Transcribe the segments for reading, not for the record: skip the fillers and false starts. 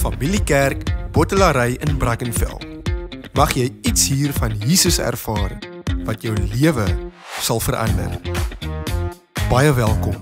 Familiekerk Bottelarij in Brackenfell. Mag jy iets hier van Jesus ervaar wat jou lewe sal verander. Baie welkom.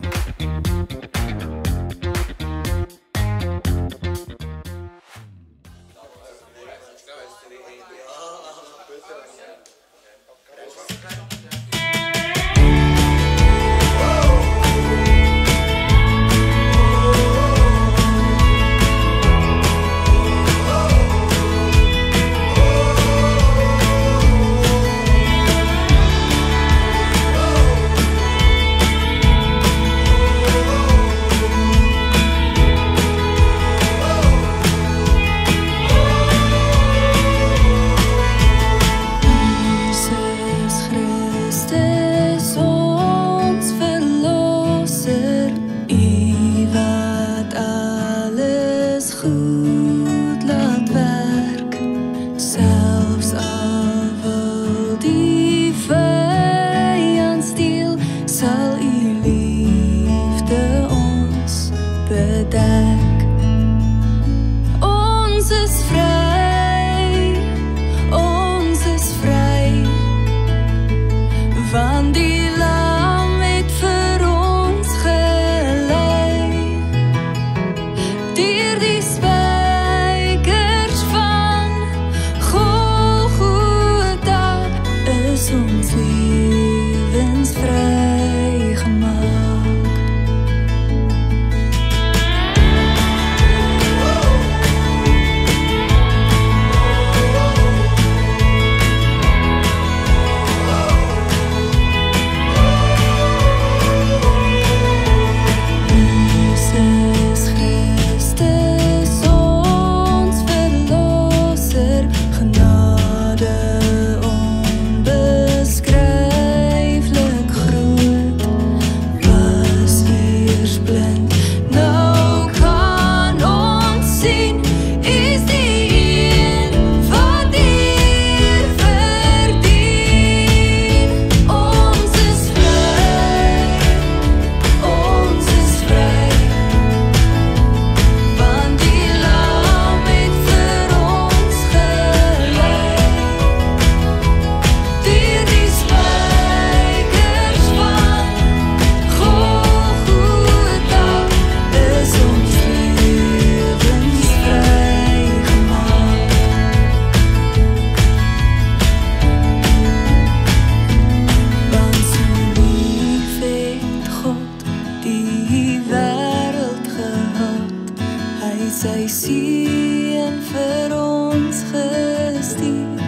Sy seun vir ons gestuur,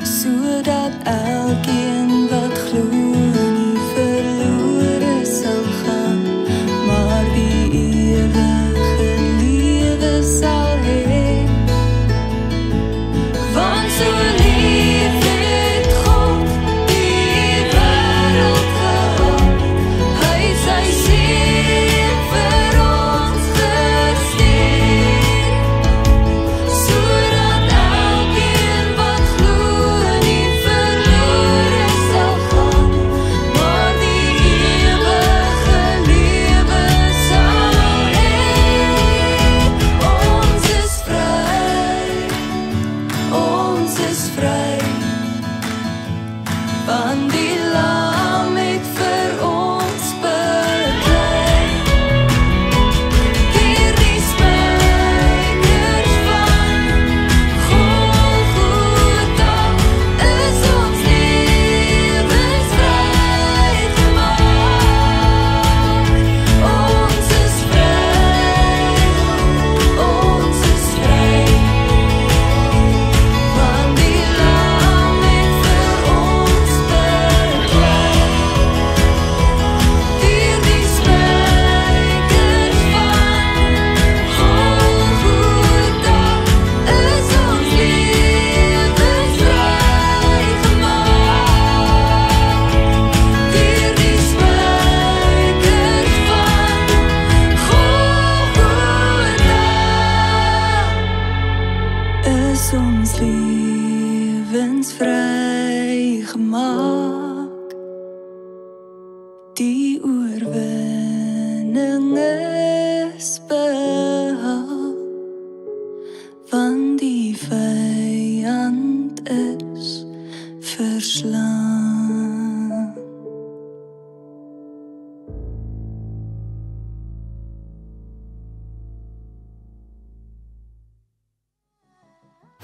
sodat elkeen wat glo nie verlore sal gaan, maar die ewige lewe sal hê. Want so lief het God die wêreld gehad, hy sy seun vir ons is vry.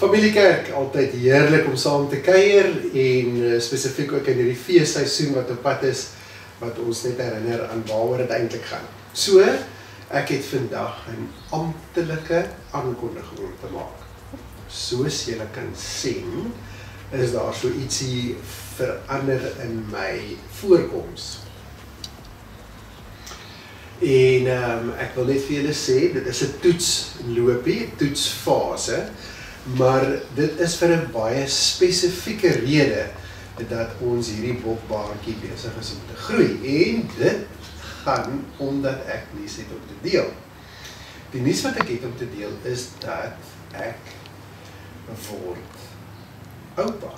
Familiekerk, altyd heerlik om saam te kuier en spesifiek ook in hierdie feesseisoen wat op pad is, wat ons net herinner aan waaroor dit eintlik gaan. So, ek het vandag 'n amptelike aankondiging om te maak. Soos julle kan sien, is daar so ietsie verander in my voorkoms. En ek wil net vir julle sê, dit is 'n toetsloopie, 'n toetsfase, maar dit is vir 'n baie spesifieke rede dat ons hierdie bokbaartjie besig is om te groei. En dit gaan omdat ek nuus het om te deel. Die nuus wat ek het om te deel is dat ek word oupa.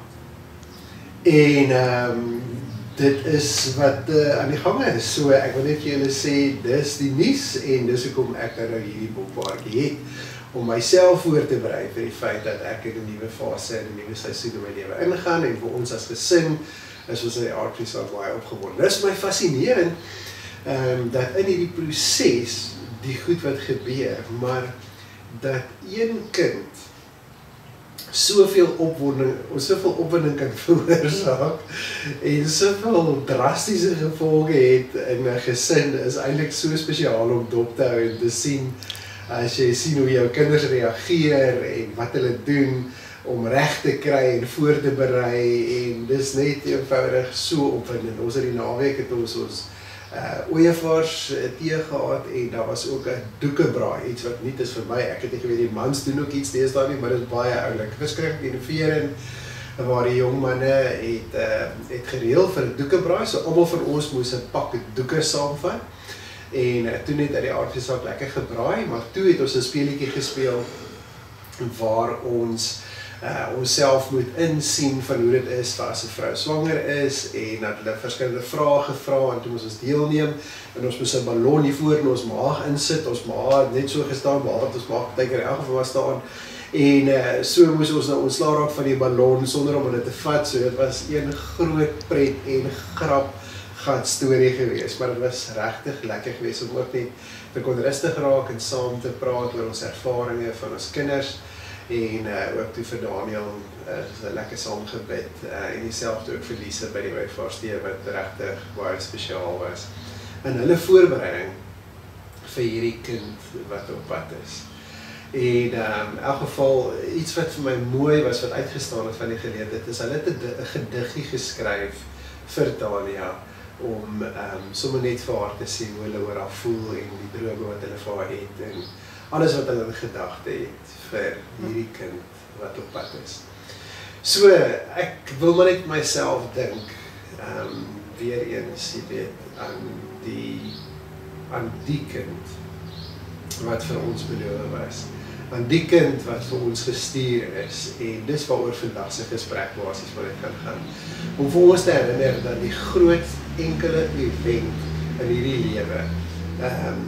En dit is wat aan die gang is. So ek wil net vir julle sê, dis die nuus en dis hoekom ek nou hierdie bokbaartjie het, om myself voor te berei vir die feit dat ek in 'n nuwe fase en 'n nuwe seisoen in my lewe ingaan, en vir ons as gesin is ons in die aardkrisaal baie opgewonde. Dis my fascinerend dat in hierdie proses die goed wat gebeur, maar dat een kind soveel opwinding kan veroorsaak en soveel drastiese gevolge het in 'n gesin, is eintlik so spesiaal om dop te hou en te sien, as jy sien hoe jou kinders reageer en wat hulle doen om reg te kry en voor te berei, en dis net eenvoudig so opwindend. Ons het die naweek het ons ooievaars tee gehad en daar was ook 'n doekebraai, iets wat nuut is vir my. Ek het nie geweet die mans doen ook iets deesdae nie, maar dit is baie oulik. Verskriklik innoverend, waar die jong manne het gereël vir 'n doekebraai, so almal van ons moes 'n pak doeke saamvat. En toe het uit die aard gesaak lekker gebraai, maar toe het ons 'n speletjie gespeel waar ons onsself moet insien van hoe dit is as 'n vrou swanger is, en dat hulle verskillende vrae gevra, en toe moes ons deelneem, en ons moes 'n ballon hier voor in ons maag insit, ons maag net so gestaan, behalwe dat ons maag partykeer in elk geval staan, en so moes ons nou ontslae raak van die ballon sonder om dit te vat, so dit was een groot pret en grap storie gewees, maar dit was regtig lekker gewees om ook net te kon rustig raak en saam te praat oor ons ervarings van ons kinders, en ook toe vir Daniel lekker saam gebid, en dieselfde ook vir Lise by die ooievaarstee wat regtig baie spesiaal was in hulle voorbereiding vir hierdie kind wat op pad is. En in elk geval, iets wat vir my mooi was, wat uitgestaan het van die geleentheid, is hulle het 'n gediggie geskryf vir Tania, om sommer net vir haar te sien hoe hulle oor haar voel en die drome wat hulle vir haar het en alles wat hulle in gedagte het vir hierdie kind wat op pad is. So, ek wil maar net myself dink, weer eens, jy weet, aan die kind wat vir ons beloof was, aan die kind wat vir ons gestuur is, en dis waaroor vandag se gesprek basies wat dit kan gaan, om vir ons te herinner dat die groot enkele event in hierdie lewe,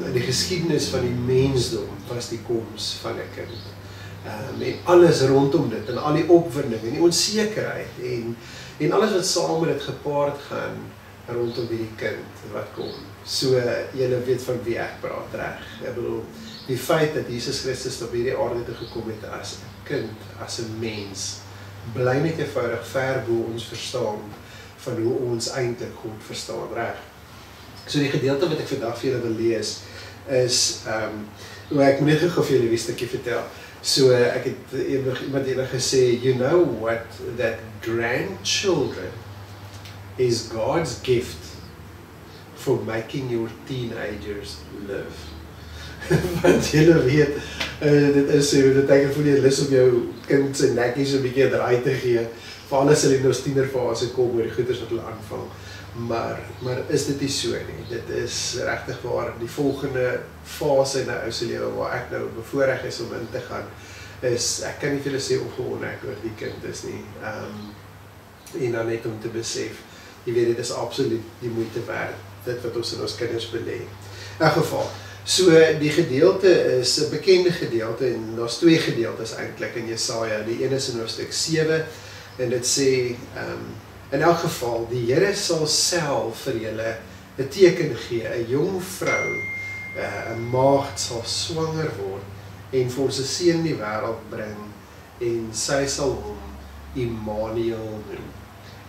in die geskiedenis van die mensdom, was die koms van 'n kind. En alles rondom dit, en al die opwinding, en die onsekerheid, en alles wat saam met dit gepaard gaan, rondom hierdie kind wat kom. So, julle weet van wie ek praat, reg. Ek bedoel, die feit dat Jesus Christus op hierdie aarde toe gekom het as 'n kind, as 'n mens, bly net eenvoudig ver bo ons verstaan van hoe ons eintlik God verstaan, reg. So die gedeelte wat ek vandag vir julle wil lees is, ek moet net gou vir julle 'n stukkie vertel. So ek het iemand gesê, you know what, that grandchildren is God's gift for making your teenagers live. Want julle weet, dit is so, dit ek voel jy lus om jou kind sy nekkies 'n bietjie draai te gee, veral as hulle nou tienerfase kom oor die goeders wat hulle aanvang. Maar is dit nie so nie? Dit is regtig waar die volgende fase in 'n ou se lewe waar ek nou bevoorreg is om in te gaan, is, ek kan nie vir julle sê opgewonde ek oor die kind is nie. En dan net om te besef, jy weet, dit is absoluut die moeite werd, dit wat ons in ons kinders belê. In elk geval, so die gedeelte is 'n bekende gedeelte, en daar's twee gedeeltes eintlik in Jesaja. Die een is in hoofstuk 7, en dit sê, in elk geval, die Here sal self vir julle 'n teken gee, 'n jong vrou, 'n maagd sal swanger word, en vir ons 'n seun in die wêreld bring, en sy sal hom Immanuel noem.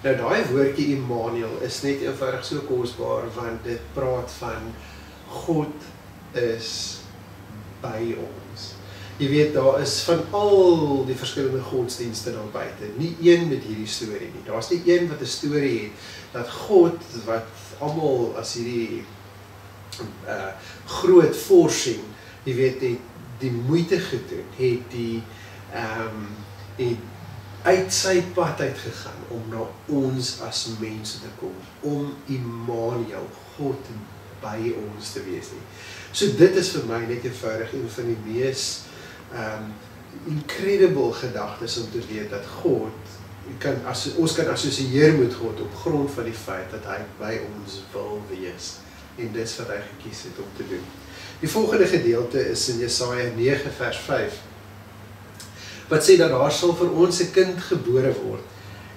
Nou daai woordjie Immanuel is net eenvoudig so kosbaar want dit praat van God is by ons. Jy weet, daar is van al die verskillende godsdienste daar buite, nie een met hierdie storie nie. Daar's nie een wat 'n storie het, dat God, wat almal as hierdie groot forsing, jy weet, het die moeite gedoen, het uit sy pad uitgegaan, om na ons as mense te kom, om Immanuel, God by ons te wees nie. So dit is vir my net eenvoudig een van die mees incredible gedagtes om te weet dat God, ons kan assosieer met God op grond van die feit dat hy by ons wil wees. En dis wat hy gekies het om te doen. Die volgende gedeelte is in Jesaja 9 vers 5, wat sê dat daar sal vir ons 'n kind gebore word,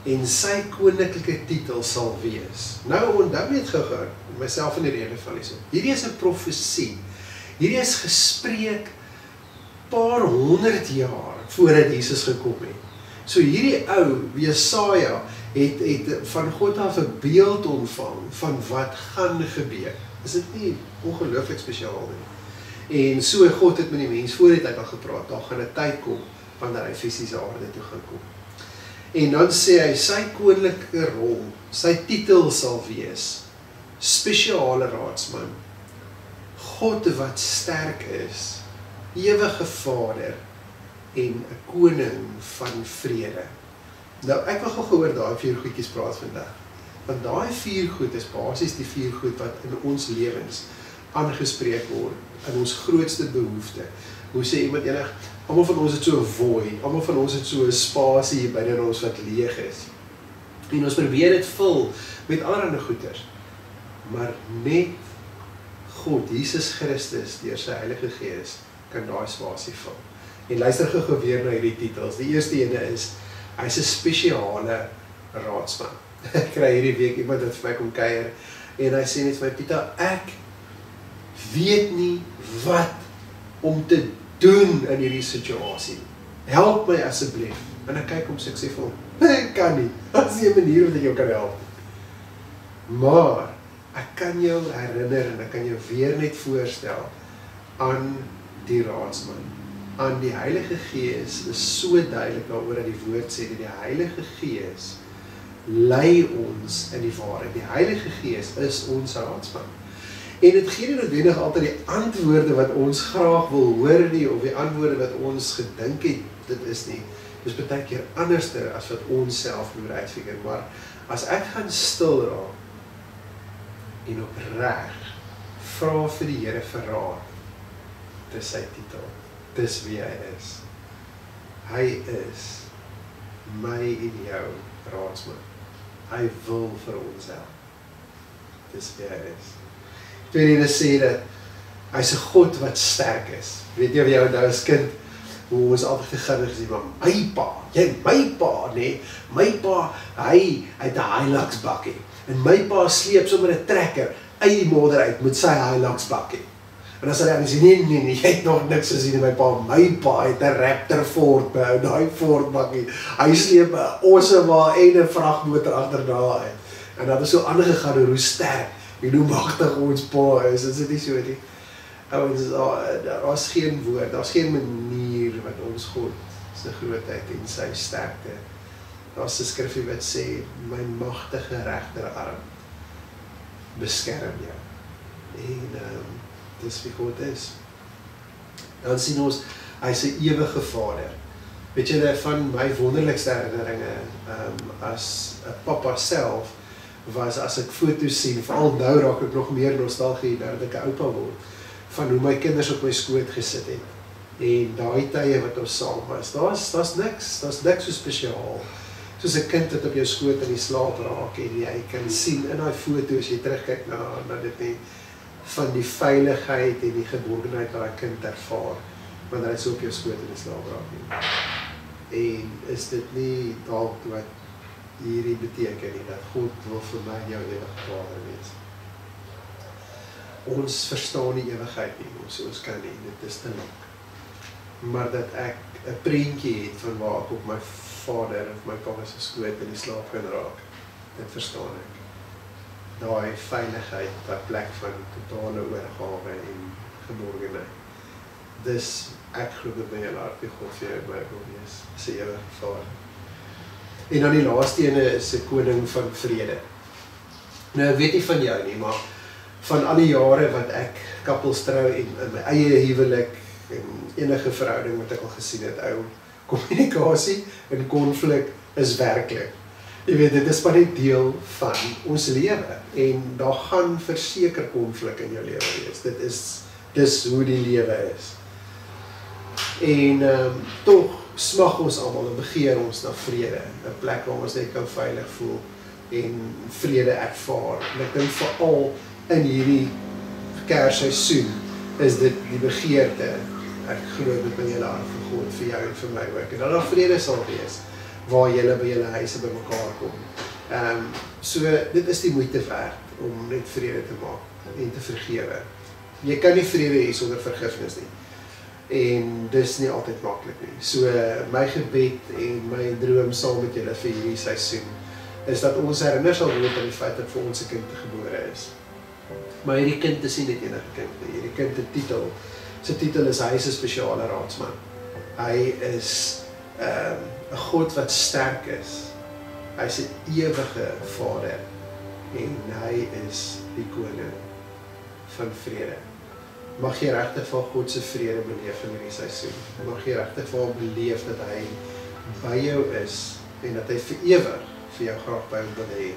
en sy koninklike titel sal wees. Nou onthou net gou, myself in die rede val hierso. Hierdie is 'n profesie. Hierdie is gespreek paar honderd jaar voordat Jesus gekom het. So hierdie ou, Jesaja, het van God af 'n beeld ontvang van wat gaan gebeur. Is dit nie ongelooflik spesiaal nie? En so God het met die mens voor die tyd al gepraat, daar gaan 'n tyd kom, wanneer hy fisies aarde toe gaan kom. En dan sê hy, sy koninklike rol, sy titel sal wees, spesiale raadsman, God wat sterk is, ewige Vader, en 'n koning van vrede. Nou, ek wil gou oor daai 4 goedjies praat vandag, want daai 4 goed is basies die 4 goed wat in ons lewens aangespreek word, in ons grootste behoefte. Hoe sê iemand enig, almal van ons het so 'n void, almal van ons het so 'n spasie hier binne ons wat leeg is. En ons probeer dit vul met allerlei goeders. Maar net God, Jesus Christus, deur sy Heilige Gees, kan daai spasie vul. En luister gou weer na hierdie titels. Die eerste ene is, hy's 'n spesiale raadsman. Ek kry hierdie week iemand wat vir my kom kuier, en hy sê net vir my, Pieter, ek weet nie wat om te doen in hierdie situasie. Help my asseblief. En ek kyk om sy, ek sê vir hom, ek kan nie. Dat is nie 'n manier wat ek jou kan help. Maar ek kan jou herinner en ek kan jou weer net voorstel aan die raadsman, aan die Heilige Gees. Is so duidelik daaroor dat die woord sê dat die Heilige Gees lei ons in die waarheid. Die Heilige Gees is ons raadsman. En dit gee nie noodwendig altyd die antwoorde wat ons graag wil hoor nie, of die antwoorde wat ons gedink het, dit is nie. Dit is baie keer anderster as wat ons self moet uitfigure. Maar as ek gaan stil raak en opreg vra vir die Here vir raad, dis sy titel, dis wie hy is. Hy is my en jou raadsman. Hy wil vir ons help. Dis wie hy is. Tweede sê dat hy's 'n God wat sterk is. Weet jy of jy onthou as kind, hoe ons altyd gegaan gesê, maar my pa, nee, my pa, hy het 'n Hilux bakkie. En my pa sleep sommer 'n trekker uit die modder uit met sy Hilux bakkie. En dan sê hy sê, nee, jy het nog niks gesien in my pa het 'n Raptor Ford, daai Ford bakkie. Hy sleep 'n Ossewa en 'n vragmotor agterna uit. En dat is so aangegaan oor hoe sterk en hoe magtig ons pa is dit nie so nie. Ouens, daar's geen woord, daar's geen manier wat ons God se grootheid en sy sterkte. Daar's 'n skrifgie wat sê, my magtige regterarm beskerm jou. En dis wie God is. Dan sien ons, hy's 'n ewige Vader. Weet julle, van my wonderlikste herinneringe as 'n papa self, was as ek foto's sien, veral nou raak ek nog meer nostalgie dat ek 'n oupa word, van hoe my kinders op my skoot gesit het. En daai tye wat ons saam was, daar's niks so spesiaal. Soos 'n kind wat op jou skoot in die slaap raak en jy kan sien in daai foto's, jy terugkyk na dit nie, van die veiligheid en die geborgenheid wat 'n kind ervaar, wanneer hy so op jou skoot in die slaap raak nie. En is dit nie dalk wat hierdie beteken nie, dat God wil vir my en jou ewige Vader wees. Ons verstaan die ewigheid nie, ons kan nie, dit is te lank. maar dat ek 'n prentjie het van waar ek op my vader of my pa se skoot in die slaap kan raak. Dit verstaan ek. Daai veiligheid, daai plek van totale oorgawe en geborgenheid. Dis ek glo dit by jou hart, die God vir jou my wil wees, sy ewige Vader. En dan die laaste ene is 'n koning van vrede. Nou ek weet nie van jou nie, maar van al die jare wat ek kappels trou en in my eie huwelik en enige verhouding wat ek al gesien het, ou kommunikasie en konflik is werklik. Jy weet, dit is maar net deel van ons lewe en daar gaan verseker konflik in jou lewe wees. Dis hoe die lewe is. En tog smag ons almal en begeer ons na vrede, 'n plek waar ons net kan veilig voel en vrede ervaar. En ek dink veral in hierdie Kersseisoen is dit die begeerte. Ek glo dit in julle hart vir God, vir jou en vir my ook. En dat daar vrede sal wees waar julle by julle huise bymekaar kom. So dit is die moeite werd om net vrede te maak en te vergewe. Jy kan nie vrede hê sonder vergifnis nie. En dis nie altyd maklik nie. So my gebed en my droom saam met julle vir hierdie seisoen is dat ons herinner sal word aan die feit dat vir ons 'n kind gebore is. Maar hierdie kind is nie net enige kind nie. Hierdie kind het titel. Sy titel is hy is 'n spesiale raadsman. Hy is 'n God wat sterk is. Hy is 'n ewige Vader en hy is die koning van vrede. Mag jy regtig van God se vrede beleef in hierdie seisoen. Mag jy regtig van beleef dat hy by jou is en dat hy vir ewig vir jou graag by hom wil hê.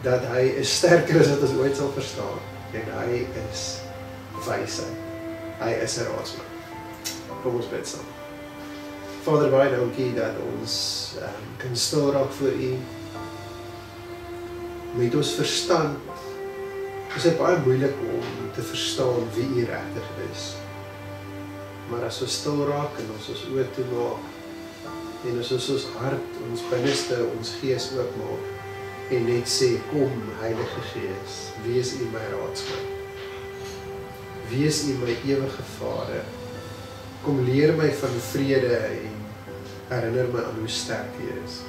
Dat hy is sterker as wat ons ooit sal verstaan en hy is wysheid. Hy is 'n raadsman. Kom ons bid saam. Vader, baie dankie dat ons kan stil raak voor U. Met ons verstand is dit baie moeilik om te verstaan wie U regtig is. Maar as ons stil raak en ons oë toemaak en as ons hart, ons binneste, ons gees oopmaak en net sê, kom Heilige Gees, wees U my raadsman. Wees U my ewige Vader. Kom leer my van vrede en herinner my aan hoe sterk U is.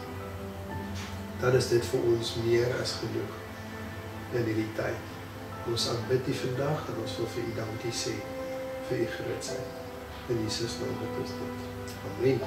Dan is dit vir ons meer as genoeg in hierdie tyd. Ons aanbid U vandag en ons wil vir U dankie sê vir U grootheid. In Jesus naam bid ons dit. Amen.